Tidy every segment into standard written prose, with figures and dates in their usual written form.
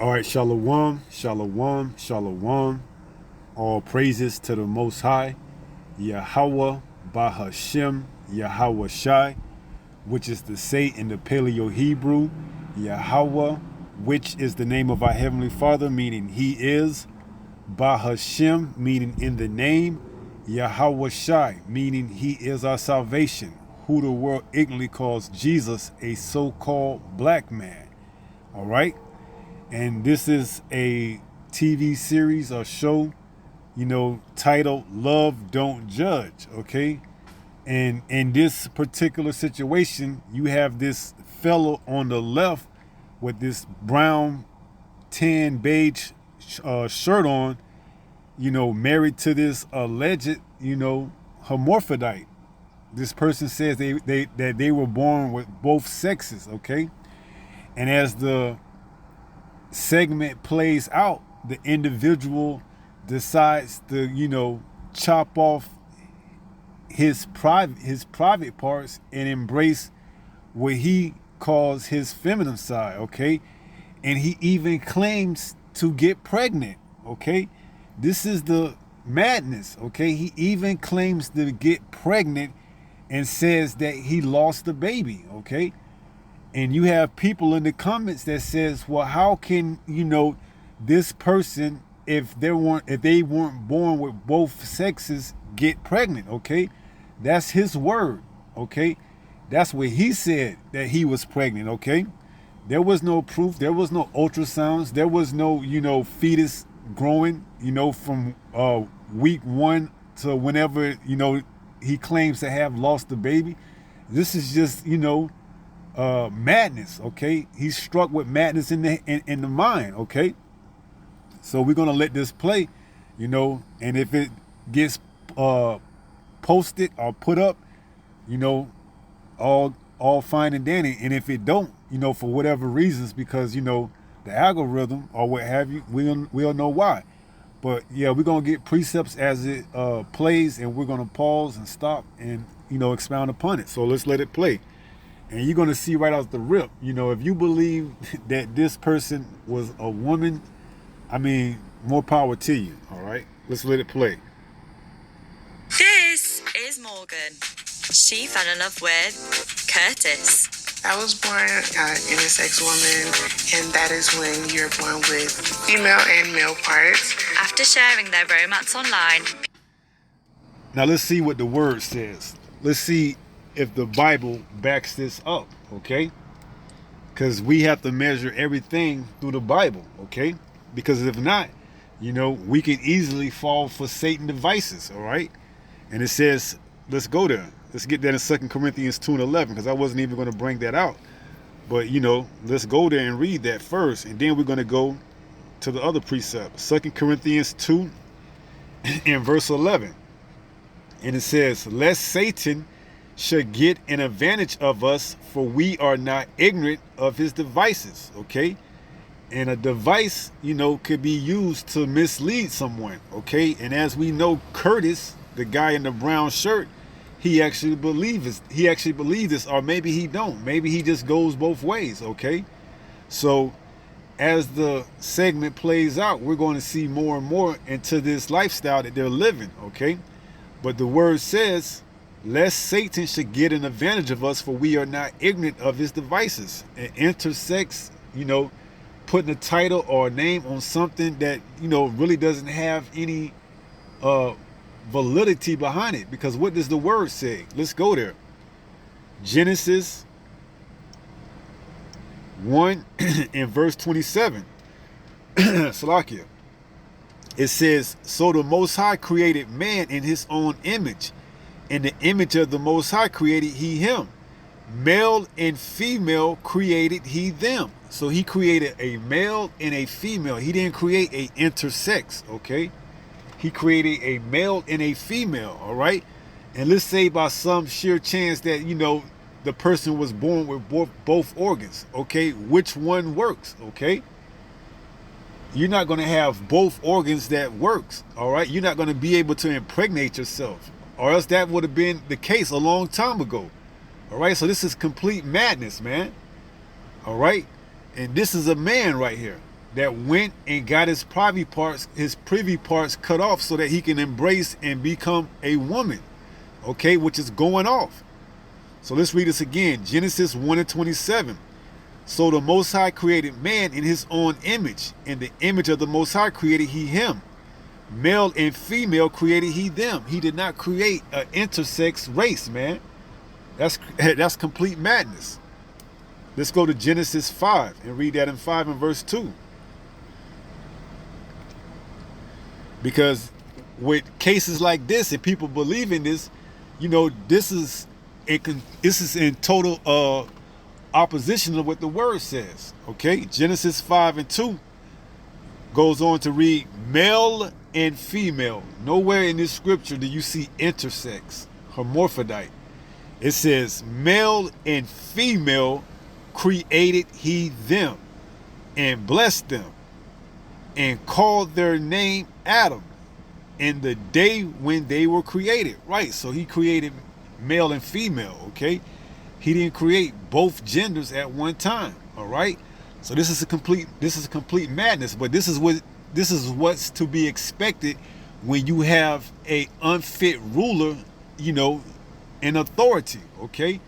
All right, shalom, shalom, shalom. All praises to the Most High, Yahawah, Bahashem, Yahawah Shai, which is to say in the Paleo Hebrew, Yahawah, which is the name of our Heavenly Father, meaning He is, Bahashem, meaning in the name, Yahawah Shai, meaning He is our salvation, who the world ignorantly calls Jesus a so-called black man. All right? And this is a TV series or show, titled Love Don't Judge, okay? And in this particular situation, you have this fellow on the left with this brown, tan, beige shirt on, married to this alleged, hermaphrodite. This person says that they were born with both sexes, okay? And as the segment plays out, the individual decides to, chop off his private parts and embrace what he calls his feminine side, okay? And he even claims to get pregnant, okay? This is the madness, okay? He even claims to get pregnant and says that he lost the baby, okay? And you have people in the comments that says, well, how can, this person, if they weren't born with both sexes, get pregnant, okay? That's his word, okay? That's what he said, that he was pregnant, okay? There was no proof. There was no ultrasounds. There was no, fetus growing, from week 1 to whenever, he claims to have lost the baby. This is just, madness, okay? He's struck with madness in the mind, okay? So we're gonna let this play, and if it gets posted or put up, all fine and dandy. And if it don't, for whatever reasons, because the algorithm or what have you, we'll know why. But yeah, we're gonna get precepts as it plays, and we're gonna pause and stop and expound upon it. So let's let it play. And you're going to see right out the rip, if you believe that this person was a woman, I mean, more power to you, all right? Let's let it play. This is Morgan. She fell in love with Curtis. I was born an intersex woman, and that is when you're born with female and male parts. After sharing their romance online. Now let's see what the word says. Let's see if the Bible backs this up, okay? Because we have to measure everything through the Bible, okay? Because if not, we can easily fall for Satan devices, all right? And it says, let's go there. Let's get that in 2 Corinthians 2 and 11, because I wasn't even going to bring that out. But, let's go there and read that first, and then we're going to go to the other precept. 2 Corinthians 2 and verse 11. And it says, lest Satan should get an advantage of us, for we are not ignorant of his devices, okay? And a device, could be used to mislead someone, okay? And as we know, Curtis, the guy in the brown shirt, he actually believes this, or maybe he don't. Maybe he just goes both ways, okay? So as the segment plays out, we're going to see more and more into this lifestyle that they're living, okay? But the word says, lest Satan should get an advantage of us, for we are not ignorant of his devices. And intersex, putting a title or a name on something that, really doesn't have any validity behind it. Because what does the word say? Let's go there. Genesis 1 in verse 27. Salakia. It says, so the Most High created man in his own image. In the image of the Most High created he him. Male and female created he them. So he created a male and a female. He didn't create a intersex, okay? He created a male and a female, all right? And let's say by some sheer chance that, the person was born with both organs, okay? Which one works, okay? You're not going to have both organs that works, all right? You're not going to be able to impregnate yourself. Or else that would have been the case a long time ago. All right, so this is complete madness, man. All right, and this is a man right here. that went and got his privy parts cut off so that he can embrace and become a woman, okay, which is going off. So let's read this again. Genesis 1:27. So the Most High created man in his own image. In the image of the Most High created he him. Male and female created he them. He did not create an intersex race, man. That's complete madness. Let's go to Genesis 5 and read that in 5 and verse 2. Because with cases like this and people believing this, you know, this is in total opposition to what the word says. Okay, Genesis 5 and 2 goes on to read male and female. Nowhere in this scripture do you see intersex, hermaphrodite. It says male and female created he them and blessed them and called their name Adam in the day when they were created. Right, so he created male and female, okay? He didn't create both genders at one time, all right? So this is a complete madness, but this is what's to be expected when you have a unfit ruler, you know, in authority, okay?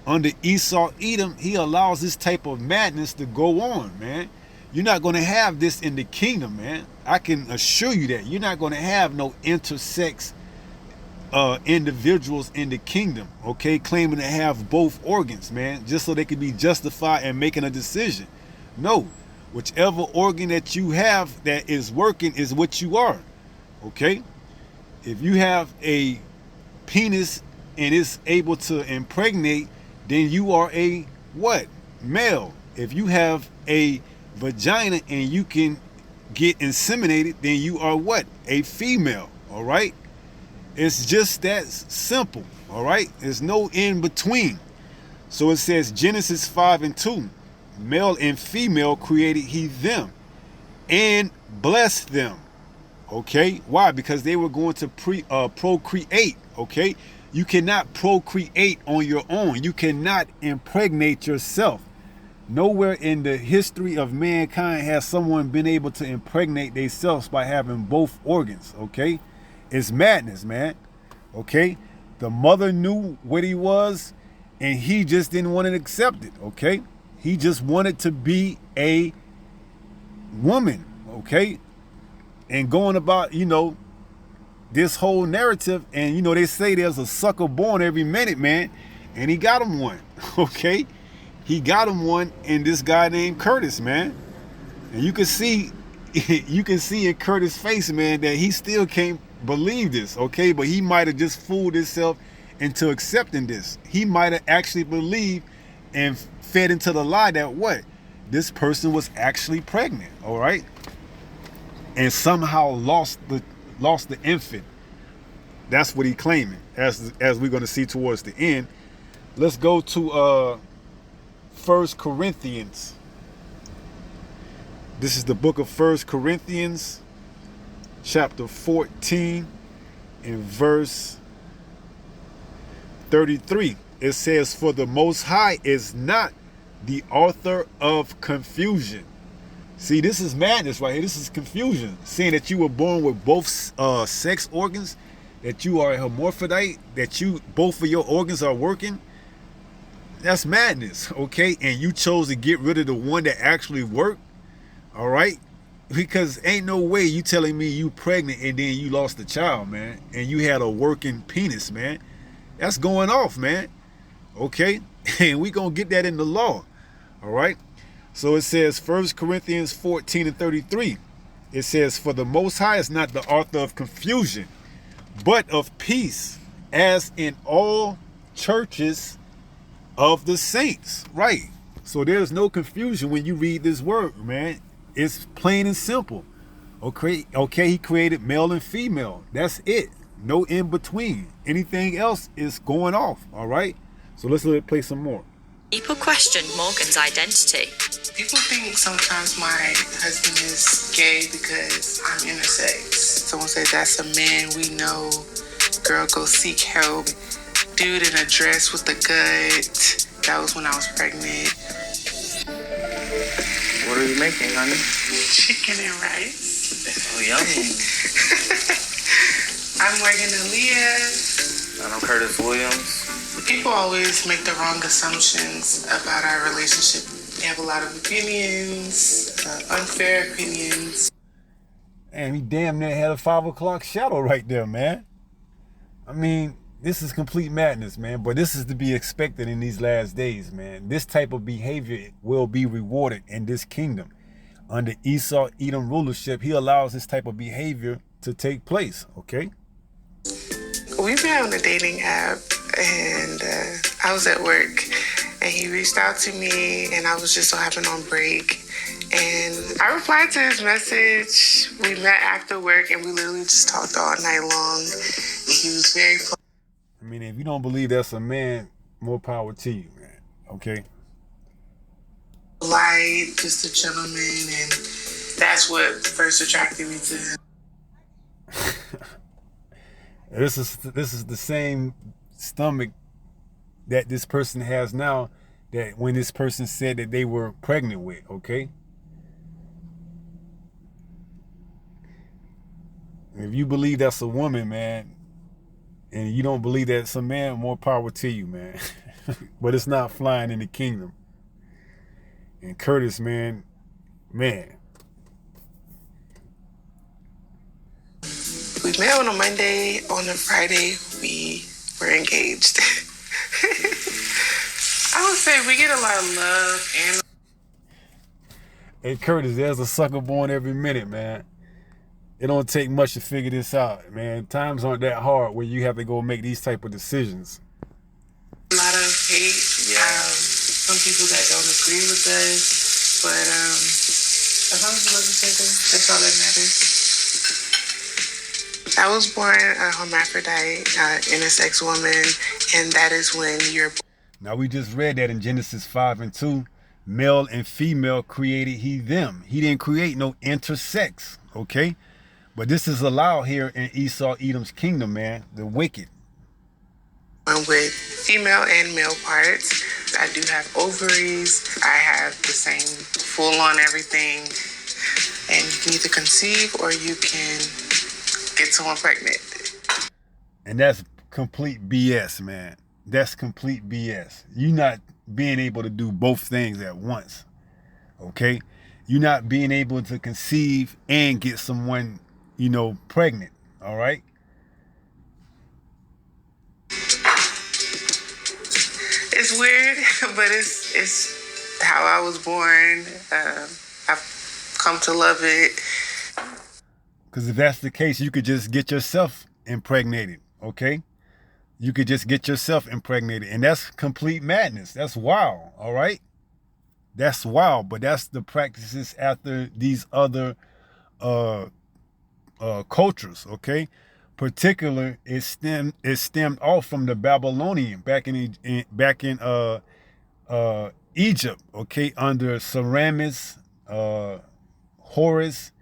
Under Esau Edom, he allows this type of madness to go on, man. You're not going to have this in the kingdom, man. I can assure you that. You're not going to have no intersex individuals in the kingdom, okay, claiming to have both organs, man, just so they can be justified in making a decision. No, whichever organ that you have that is working is what you are, okay? If you have a penis and it's able to impregnate, then you are a what? Male. If you have a vagina and you can get inseminated, then you are what? A female, all right? It's just that simple, all right? There's no in between. So it says Genesis 5 and 2, male and female created he them and blessed them, okay? Why? Because they were going to procreate, okay? You cannot procreate on your own. You cannot impregnate yourself. Nowhere in the history of mankind has someone been able to impregnate themselves by having both organs, okay? It's madness, man, okay? The mother knew what he was, and he just didn't want to accept it, okay? He just wanted to be a woman, okay? And going about, you know, this whole narrative, and, you know, they say there's a sucker born every minute, man, and he got him one, okay? He got him one in this guy named Curtis, man. And you can see in Curtis' face, man, that he still can't believe this, okay? But he might have just fooled himself into accepting this. He might have actually believed and fed into the lie that what? This person was actually pregnant, all right? And somehow lost the infant. That's what he claiming, as we're going to see towards the end. Let's go to 1 Corinthians. This is the book of 1 Corinthians, chapter 14 and verse 33. It says, for the Most High is not the author of confusion. See, this is madness right here. This is confusion. Saying that you were born with both sex organs, that you are a hermaphrodite, that both of your organs are working. That's madness, okay? And you chose to get rid of the one that actually worked, all right? Because ain't no way you telling me you pregnant and then you lost the child, man, and you had a working penis, man. That's going off, man, okay? And we gonna get that in the law, all right? So it says 1 Corinthians 14 and 33. It says, for the Most High is not the author of confusion, but of peace, as in all churches of the saints, right? So there's no confusion when you read this word, man. It's plain and simple. Okay, he created male and female. That's it. No in between. Anything else is going off, all right? So let's play some more. People questioned Morgan's identity. People think sometimes my husband is gay because I'm intersex. Someone said that's a man we know. Girl, go seek help. Dude in a dress with the gut. That was when I was pregnant. What are you making, honey? Chicken and rice. Oh, yummy. I'm Morgan Aaliyah. And I'm Curtis Williams. People always make the wrong assumptions about our relationship. They have a lot of opinions, unfair opinions. And he damn near had a 5 o'clock shadow right there, man. I mean, this is complete madness, man. But this is to be expected in these last days, man. This type of behavior will be rewarded in this kingdom. Under Esau Edom rulership, he allows this type of behavior to take place, okay? We met on a dating app, and I was at work, and he reached out to me, and I was just so happened on break. And I replied to his message. We met after work, and we literally just talked all night long. He was very I mean, if you don't believe that's a man, more power to you, man, okay? polite, just a gentleman, and that's what first attracted me to him. This is the same stomach that this person has now that when this person said that they were pregnant with, okay? If you believe that's a woman, man, and you don't believe that's a man, more power to you, man. But it's not flying in the kingdom. And Curtis, man. We met on a Monday. On a Friday, we were engaged. I would say we get a lot of love and... Hey, Curtis, there's a sucker born every minute, man. It don't take much to figure this out, man. Times aren't that hard where you have to go make these type of decisions. A lot of hate. Some people that don't agree with us, but as long as we love each other, that's all that matters. I was born a hermaphrodite, intersex woman, and that is when you're... Now, we just read that in Genesis 5:2, male and female created he them. He didn't create no intersex, okay? But this is allowed here in Esau Edom's kingdom, man, the wicked. With female and male parts, I do have ovaries. I have the same full-on everything. And you can either conceive or you can get someone pregnant. And that's complete BS, man. That's complete BS. You're not being able to do both things at once, okay? You're not being able to conceive and get someone, pregnant, all right? It's weird, but it's how I was born. I've come to love it. Because if that's the case, you could just get yourself impregnated, okay? You could just get yourself impregnated. And that's complete madness. That's wild, all right? That's wild, but that's the practices after these other cultures, okay? Particular, it stemmed off from the Babylonian back in Egypt, okay, under Semiramis, Horus,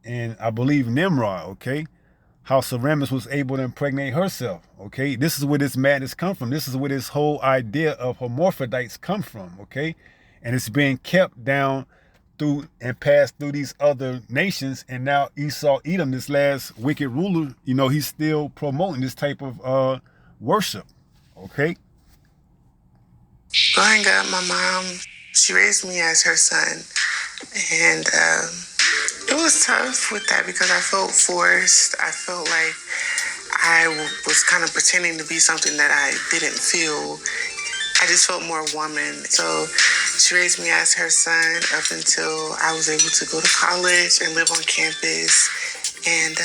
and I believe Nimrod, okay? How Semiramis was able to impregnate herself, okay? This is where this madness come from. This is where this whole idea of hermaphrodites come from, okay? And it's being kept down through and passed through these other nations. And now Esau Edom, this last wicked ruler, he's still promoting this type of worship, okay? Growing up, my mom, she raised me as her son. And it was tough with that because I felt forced. I felt like I was kind of pretending to be something that I didn't feel. I just felt more woman. So she raised me as her son up until I was able to go to college and live on campus. And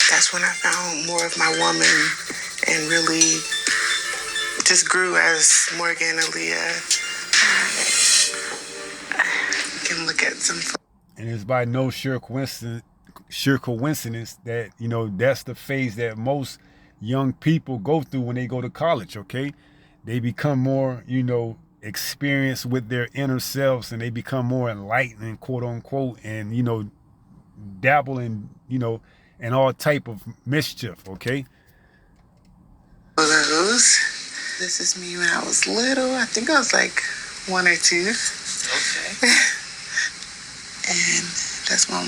that's when I found more of my woman and really just grew as Morgan Aaliyah. You can look at some... And it's by no sure coincidence that, that's the phase that most young people go through when they go to college, okay? They become more, experienced with their inner selves, and they become more enlightened, quote unquote, and, dabble in, in all type of mischief, okay? This is me when I was little. I think I was like 1 or 2. Okay. That's my mom.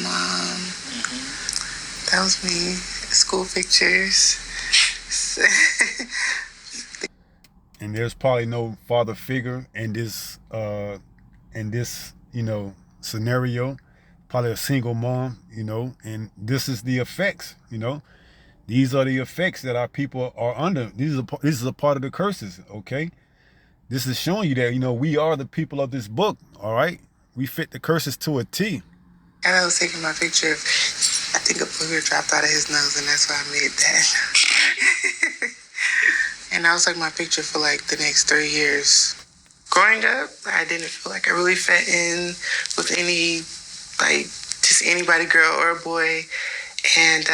That was me. School pictures. And there's probably no father figure in this scenario. Probably a single mom, and this is the effects, These are the effects that our people are under. This is a part of the curses, okay? This is showing you that, we are the people of this book, all right? We fit the curses to a T. And I was taking my picture of, I think a booger dropped out of his nose, and that's why I made that. And I was like my picture for like the next 3 years. Growing up, I didn't feel like I really fit in with any, like, just anybody, girl or a boy. And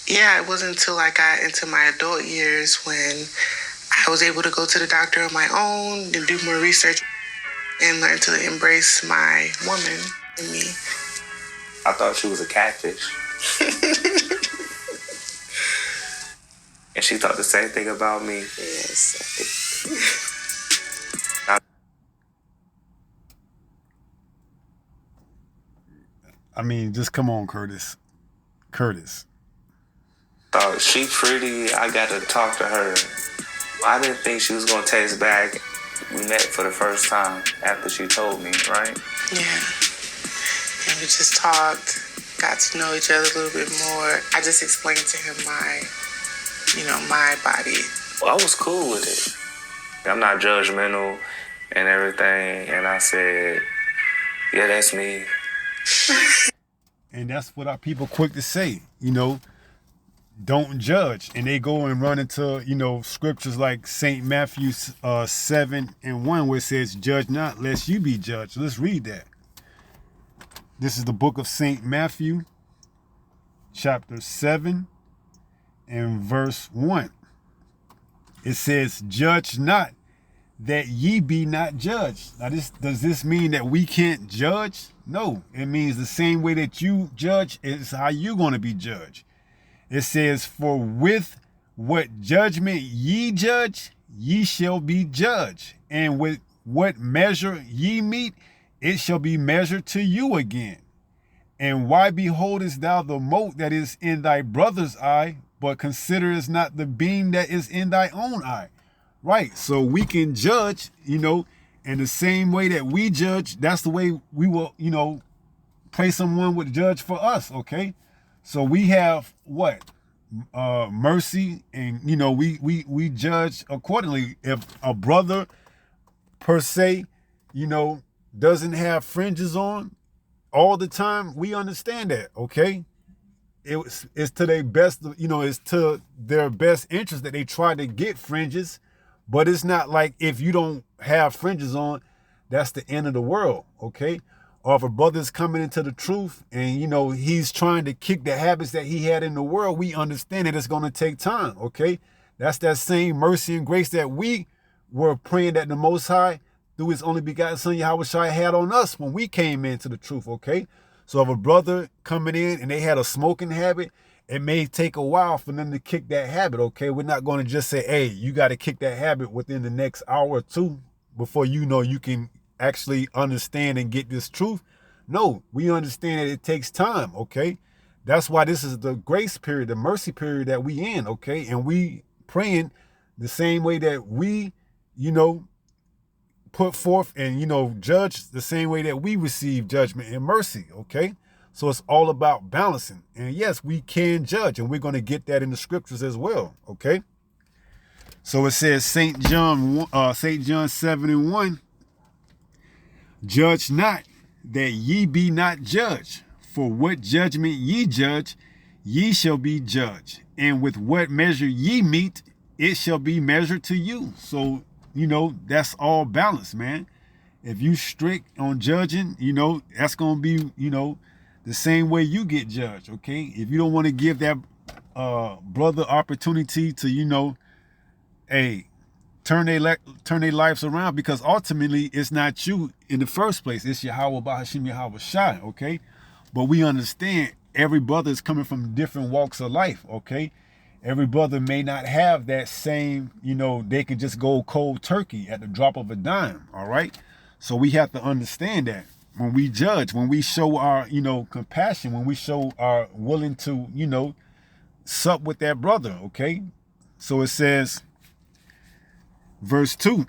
it wasn't until I got into my adult years when I was able to go to the doctor on my own and do more research and learn to embrace my woman in me. I thought she was a catfish. And she thought the same thing about me. Yes. I mean, just come on, Curtis. Thought she pretty. I got to talk to her. I didn't think she was gonna text back. We met for the first time after she told me, right? Yeah. And we just talked, got to know each other a little bit more. I just explained to him my body. Well, I was cool with it. I'm not judgmental and everything. And I said, yeah, that's me. And that's what our people quick to say, don't judge. And they go and run into, scriptures like St. Matthew 7:1, where it says, judge not, lest you be judged. Let's read that. This is the book of St. Matthew, chapter 7 and verse 1. It says, judge not, that ye be not judged. Now, does this mean that we can't judge? No, it means the same way that you judge is how you're going to be judged. It says, for with what judgment ye judge, ye shall be judged. And with what measure ye meet, it shall be measured to you again. And why beholdest thou the mote that is in thy brother's eye, but considerest not the beam that is in thy own eye? Right, so we can judge, and the same way that we judge, that's the way we will, pray someone would judge for us, okay? So we have what? Mercy, and, we judge accordingly. If a brother, per se, doesn't have fringes on all the time, we understand that, okay? It's to their best, it's to their best interest that they try to get fringes. But it's not like if you don't have fringes on, that's the end of the world, okay? Or if a brother's coming into the truth and, he's trying to kick the habits that he had in the world, we understand that it's going to take time, okay? That's that same mercy and grace that we were praying that the Most High, through his only begotten Son, YAHAWAH, had on us when we came into the truth, okay? So if a brother coming in and they had a smoking habit, it may take a while for them to kick that habit, okay? We're not going to just say, hey, you got to kick that habit within the next hour or two before you can actually understand and get this truth. No, we understand that it takes time, okay? That's why this is the grace period, the mercy period that we in, okay? And we praying the same way that we, put forth and, judge the same way that we receive judgment and mercy, okay? So it's all about balancing. And yes, we can judge, and we're going to get that in the scriptures as well, okay? So it says St. John 7:1, judge not, that ye be not judged. For what judgment ye judge, ye shall be judged. And with what measure ye meet, it shall be measured to you. So, that's all balance, man. If you strict on judging, that's going to be, the same way you get judged, okay? If you don't want to give that brother opportunity to, turn their lives around, because ultimately it's not you in the first place. It's YAHAWAH BaHaShem YAHAWAH, okay? But we understand every brother is coming from different walks of life, okay? Every brother may not have that same, they can just go cold turkey at the drop of a dime, all right? So we have to understand that. when we judge, when we show our, compassion, when we show our willing to, sup with that brother, okay? So it says, verse 2,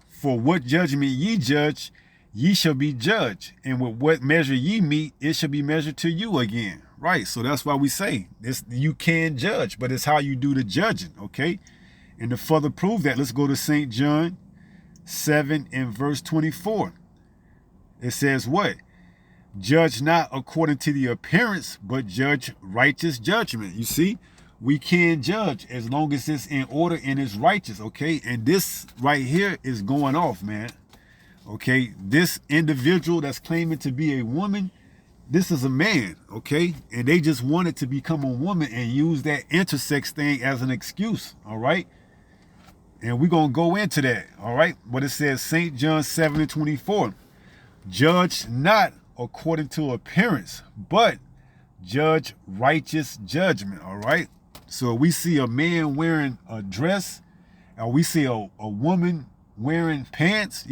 for what judgment ye judge, ye shall be judged, and with what measure ye meet, it shall be measured to you again. Right, so that's why we say this, you can judge, but it's how you do the judging, okay? And to further prove that, let's go to St. John 7 and verse 24. It says what? Judge not according to the appearance, but judge righteous judgment. You see, we can judge as long as it's in order and it's righteous, okay? And this right here is going off, man. Okay, this individual that's claiming to be a woman, this is a man, okay? And they just wanted to become a woman and use that intersex thing as an excuse, all right? And we're going to go into that, all right? But it says St. John 7 and 24, judge not according to appearance, but judge righteous judgment, all right? So we see a man wearing a dress, or we see a woman wearing pants,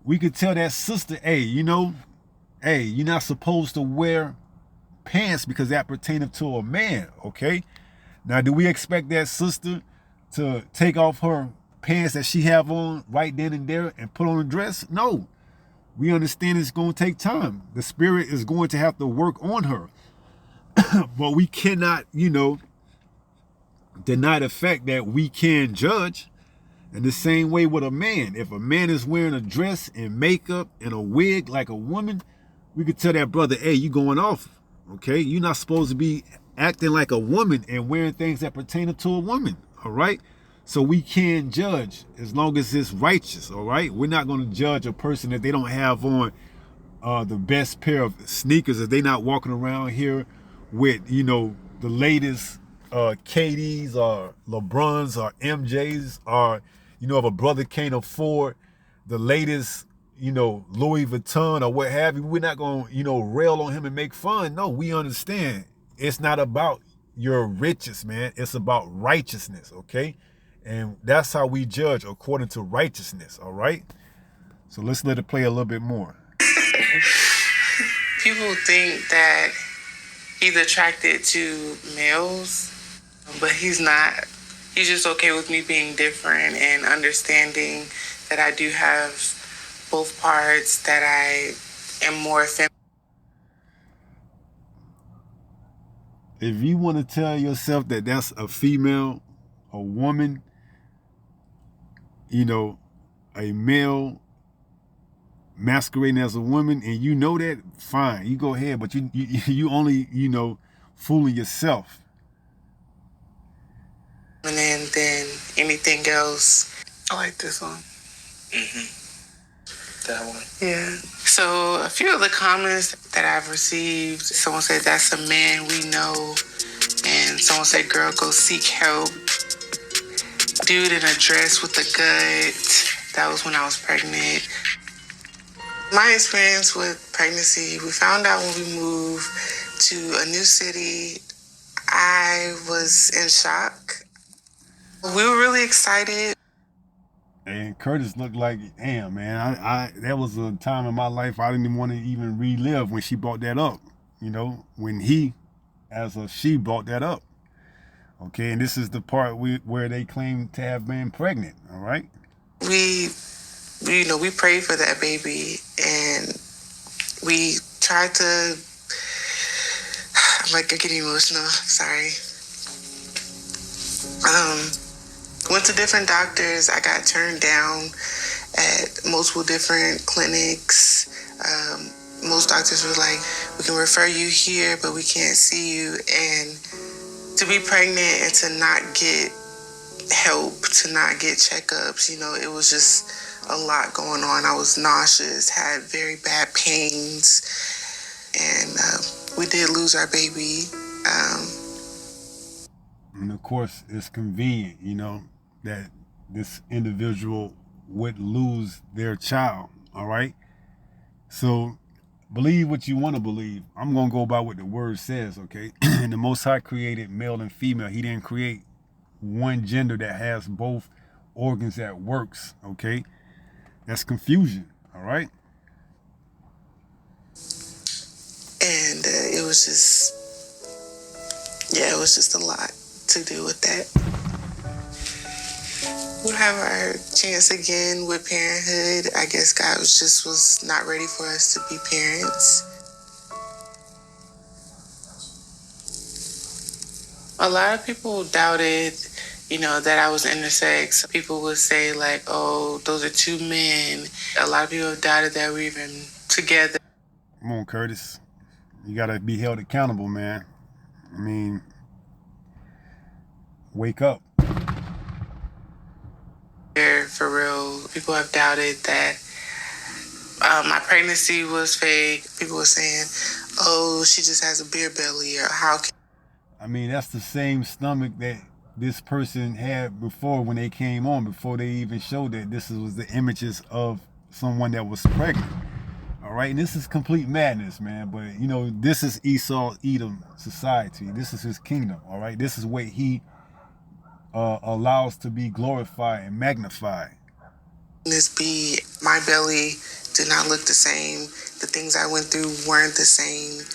we could tell that sister, hey, you're not supposed to wear pants because that pertains to a man, okay? Now, do we expect that sister to take off her pants that she have on right then and there and put on a dress? No. We understand it's going to take time. The spirit is going to have to work on her. But we cannot, deny the fact that we can judge. And the same way with a man. If a man is wearing a dress and makeup and a wig like a woman, we could tell that brother, hey, you going off, okay? You're not supposed to be acting like a woman and wearing things that pertain to a woman, all right? So we can judge as long as it's righteous, all right? We're not going to judge a person if they don't have on the best pair of sneakers, if they're not walking around here with, the latest KDs or LeBrons or MJs, or, if a brother can't afford the latest, Louis Vuitton or what have you, we're not going to, rail on him and make fun. No, we understand. It's not about your riches, man. It's about righteousness, okay? And that's how we judge, according to righteousness, all right? So let's let it play a little bit more. People think that he's attracted to males, but he's not. He's just okay with me being different and understanding that I do have both parts, that I am more feminine. If you want to tell yourself that that's a female, a woman, a male masquerading as a woman, and you know that, fine, you go ahead, but you only, fooling yourself. And then anything else. I like this one. That one. Yeah. So a few of the comments that I've received, someone said, that's a man we know. And someone said, girl, go seek help. Dude in a dress with a gut. That was when I was pregnant. My experience with pregnancy, we found out when we moved to a new city. I was in shock. We were really excited. And Curtis looked like, damn, man, I that was a time in my life I didn't even want to even relive when she brought that up, when he, as a she, brought that up. Okay, and this is the part where they claim to have been pregnant, all right? We prayed for that baby, and we tried to, I'm getting emotional, sorry. Went to different doctors. I got turned down at multiple different clinics. Most doctors were like, we can refer you here, but we can't see you. And to be pregnant and to not get help, to not get checkups, it was just a lot going on. I was nauseous, had very bad pains, and we did lose our baby. And of course, it's convenient, that this individual would lose their child, all right? So believe what you want to believe. I'm going to go by what the word says, okay? And the Most High created male and female. He didn't create one gender that has both organs that works, okay? That's confusion, all right? was just, yeah, it was just a lot to do with that. We'll have our chance again with parenthood. I guess God was not ready for us to be parents. A lot of people doubted, that I was intersex. People would say like, oh, those are two men. A lot of people doubted that we were even together. Come on, Curtis. You gotta be held accountable, man. I mean, wake up. For real, people have doubted that my pregnancy was fake. People were saying, oh, she just has a beer belly, or how can... I mean, that's the same stomach that this person had before when they came on, before they even showed that this was the images of someone that was pregnant. All right, and this is complete madness, man. But this is Esau Edom society. This is his kingdom. All right, this is what he allows to be glorified and magnified. This be my belly did not look the same. The things I went through weren't the same.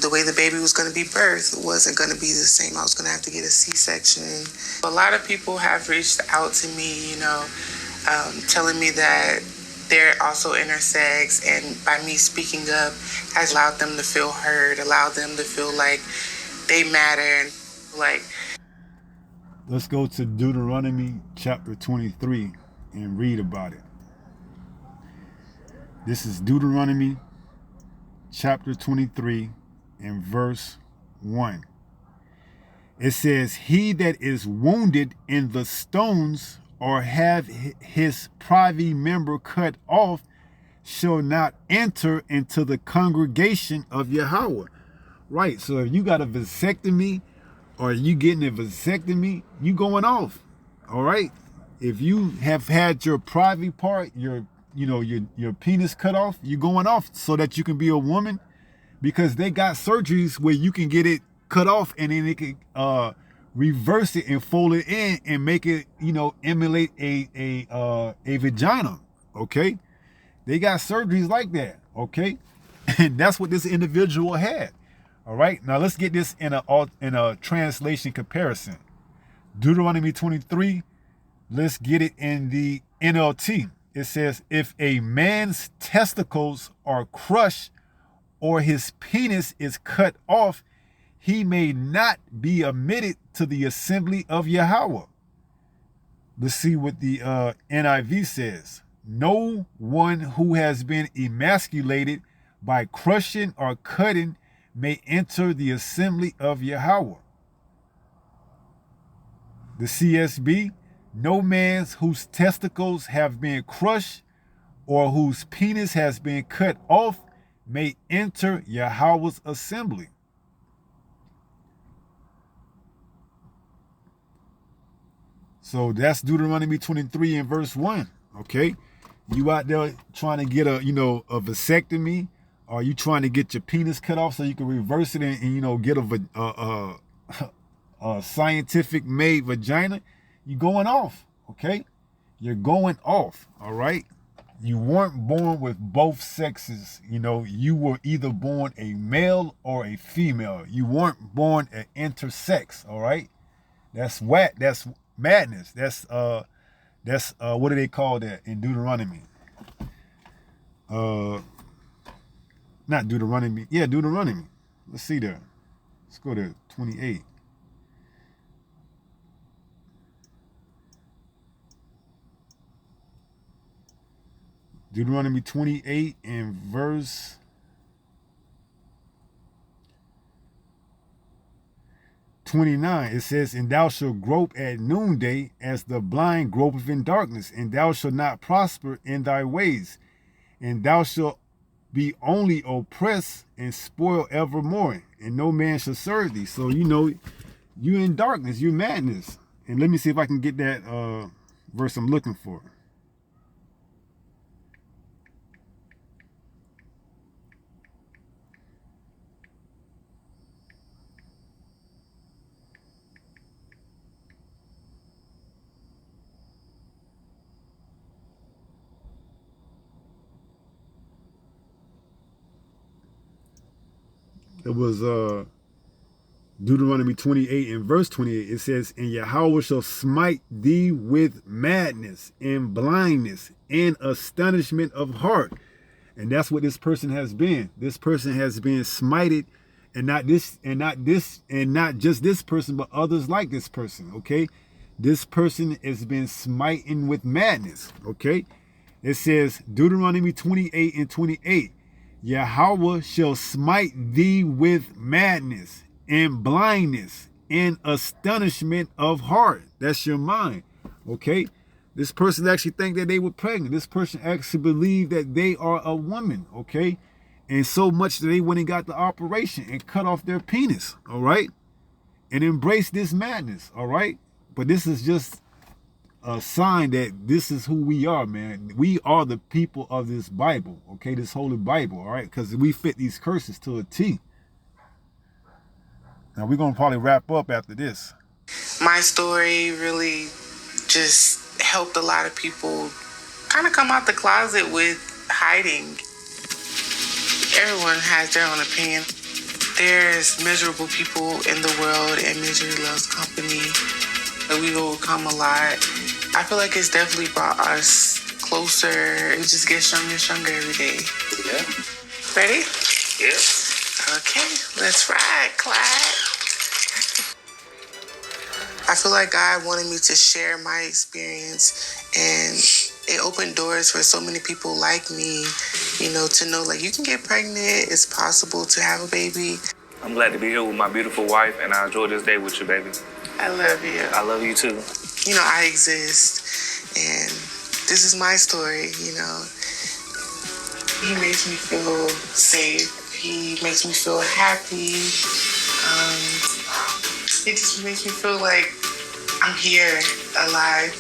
The way the baby was going to be birthed wasn't going to be the same. I was going to have to get a C-section. A lot of people have reached out to me, telling me that they're also intersex, and by me speaking up has allowed them to feel heard, allowed them to feel like they matter, and like... Let's go to Deuteronomy chapter 23 and read about it. This is Deuteronomy chapter 23 and verse 1. It says, he that is wounded in the stones or have his privy member cut off shall not enter into the congregation of Yahawah. Right, so if you got a vasectomy or you getting a vasectomy, you going off. All right? If you have had your private part, your penis cut off, you going off so that you can be a woman, because they got surgeries where you can get it cut off and then they can reverse it and fold it in and make it, emulate a vagina. Okay? They got surgeries like that. Okay? And that's what this individual had. All right? Now let's get this in a translation comparison. Deuteronomy 23, let's get it in the NLT. It says, if a man's testicles are crushed or his penis is cut off, he may not be admitted to the assembly of Yahawah. Let's see what the NIV says. No one who has been emasculated by crushing or cutting may enter the assembly of Yahawah. The CSB, no man whose testicles have been crushed or whose penis has been cut off may enter Yahawah's assembly. So that's Deuteronomy 23 and verse 1. Okay? You out there trying to get a vasectomy, or you trying to get your penis cut off so you can reverse it and get a scientific made vagina, you going off. Okay? You're going off. All right? You weren't born with both sexes. You were either born a male or a female. You weren't born an intersex. All right? That's whack. That's madness. That's what do they call that in Deuteronomy? Not Deuteronomy. Yeah, Deuteronomy. Let's see there. Let's go to 28. Deuteronomy 28 and verse 29, it says, and thou shalt grope at noonday as the blind gropeth in darkness, and thou shalt not prosper in thy ways, and thou shalt be only oppressed and spoil evermore, and no man shall serve thee. So you in darkness, you madness. And let me see if I can get that verse I'm looking for. It was Deuteronomy 28 and verse 28. It says, and Yahawah shall smite thee with madness and blindness and astonishment of heart. And that's what this person has been. This person has been smited, and not just this person, but others like this person. Okay, this person has been smiting with madness. Okay, it says Deuteronomy 28 and 28. Yahawah shall smite thee with madness and blindness and astonishment of heart. That's your mind. Okay. This person actually think that they were pregnant. This person actually believed that they are a woman, okay? And so much that they went and got the operation and cut off their penis, all right? And embrace this madness, all right? But this is just a sign that this is who we are, man. We are the people of this Bible, okay? This holy Bible, all right? Because we fit these curses to a T. Now, we're going to probably wrap up after this. My story really just helped a lot of people kind of come out the closet with hiding. Everyone has their own opinion. There's miserable people in the world, and misery loves company. And we've overcome a lot. I feel like it's definitely brought us closer. We just get stronger and stronger every day. Yeah. Ready? Yeah. Okay, let's ride, Clyde. I feel like God wanted me to share my experience, and it opened doors for so many people like me, you know, to know like you can get pregnant, it's possible to have a baby. I'm glad to be here with my beautiful wife, and I enjoy this day with you, baby. I love you. I love you too. You know, I exist, and this is my story, you know. He makes me feel safe. He makes me feel happy. It just makes me feel like I'm here, alive.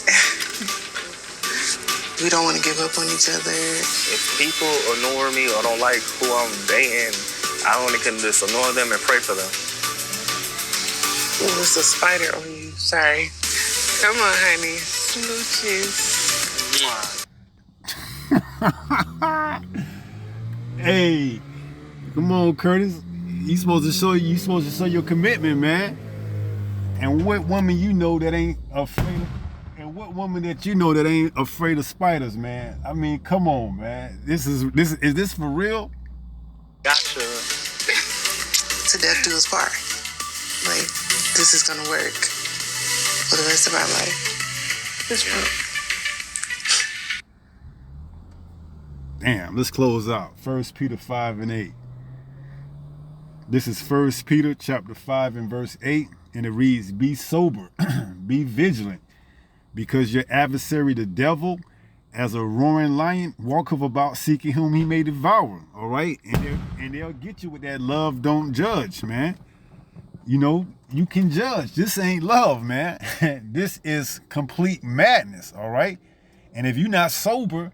We don't want to give up on each other. If people ignore me or don't like who I'm dating, I only can just ignore them and pray for them. Ooh, there's a spider on you. Sorry. Come on, honey. Smooches. Hey, come on, Curtis. You supposed to show your commitment, man. And what woman you know that ain't afraid of, and what woman that you know that ain't afraid of spiders, man? I mean, come on, man. Is this for real? Gotcha. To death do us part. Like, this is gonna work for the rest of our life. This one. Damn, let's close out. 1 Peter 5 and 8. This is 1 Peter chapter 5 and verse 8. And it reads, be sober, be vigilant, because your adversary, the devil, as a roaring lion, walketh about seeking whom he may devour. All right? And they'll get you with that love, don't judge, man. You know, you can judge. This ain't love, man. This is complete madness, all right? And if you're not sober,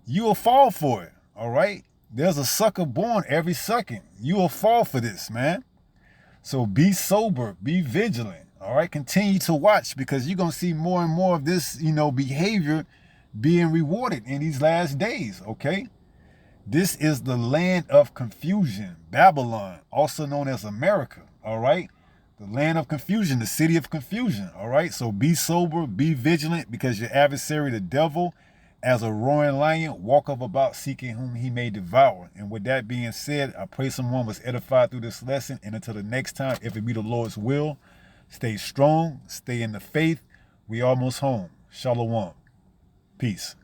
you'll fall for it, all right? There's a sucker born every second. You'll fall for this, man. So be sober, be vigilant, all right? Continue to watch, because you're going to see more and more of this, you know, behavior being rewarded in these last days, okay? This is the land of confusion, Babylon, also known as America, all right? The land of confusion, the city of confusion, all right? So be sober, be vigilant, because your adversary, the devil, as a roaring lion, walketh about seeking whom he may devour. And with that being said, I pray someone was edified through this lesson. And until the next time, if it be the Lord's will, stay strong, stay in the faith. We almost home. Shalom. Peace.